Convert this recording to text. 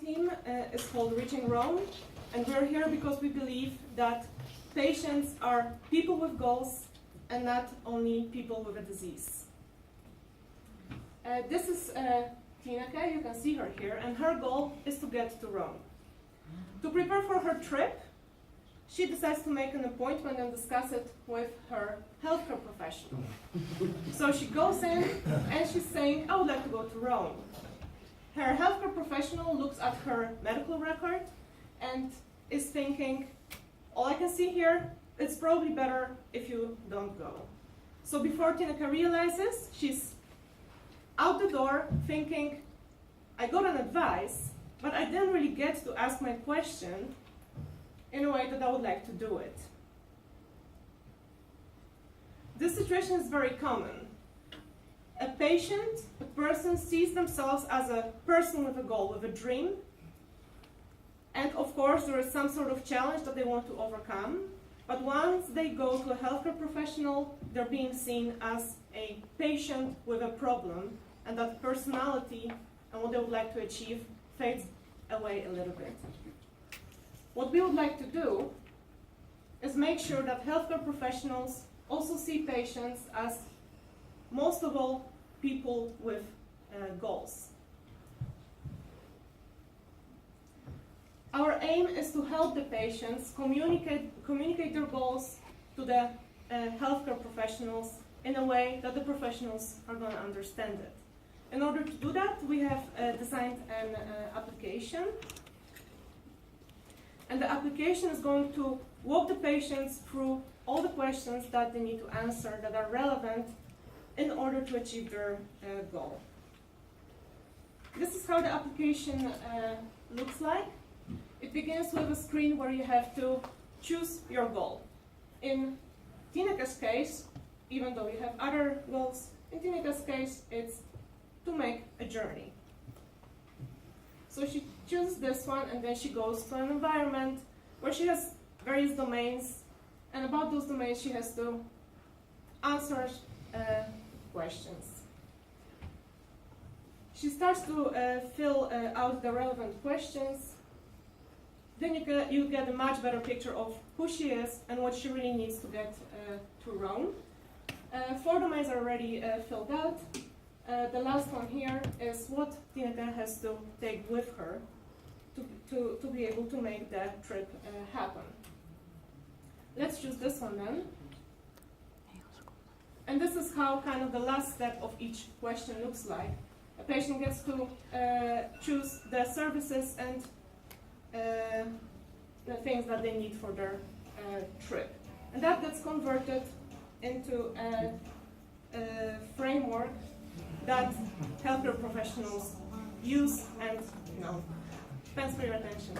team is called Reaching Rome, and we're here because we believe that patients are people with goals and not only people with a disease. This is Tineke, you can see her here, and her goal is to get to Rome. To prepare for her trip, she decides to make an appointment and discuss it with her healthcare professional. So she goes in and she's saying, I would like to go to Rome. Her healthcare professional looks at her medical record and is thinking, all I can see here, it's probably better if you don't go. So before Tineke realizes, she's out the door thinking, I got an advice, but I didn't really get to ask my question in a way that I would like to do it. This situation is very common. A patient, a person sees themselves as a person with a goal, with a dream, and of course there is some sort of challenge that they want to overcome, but once they go to a healthcare professional, they're being seen as a patient with a problem, and that personality and what they would like to achieve fades away a little bit. What we would like to do is make sure that healthcare professionals also see patients as, most of all, people with goals. Our aim is to help the patients communicate their goals to the healthcare professionals in a way that the professionals are going to understand it. In order to do that, we have designed an application. And the application is going to walk the patients through all the questions that they need to answer that are relevant in order to achieve their goal. This is how the application looks like. It begins with a screen where you have to choose your goal. In Tineke's case, even though you have other goals, in Tineke's case, it's to make a journey. So she chooses this one, and then she goes to an environment where she has various domains, and about those domains she has to answer questions. She starts to fill out the relevant questions. Then you get a much better picture of who she is and what she really needs to get to Rome. 4 domains are already filled out. The last one here is what Tineke has to take with her to be able to make that trip happen. Let's choose this one then. And this is how kind of the last step of each question looks like. A patient gets to choose the services and the things that they need for their trip. And that gets converted into a framework that healthcare professionals use and know. Thanks for your attention.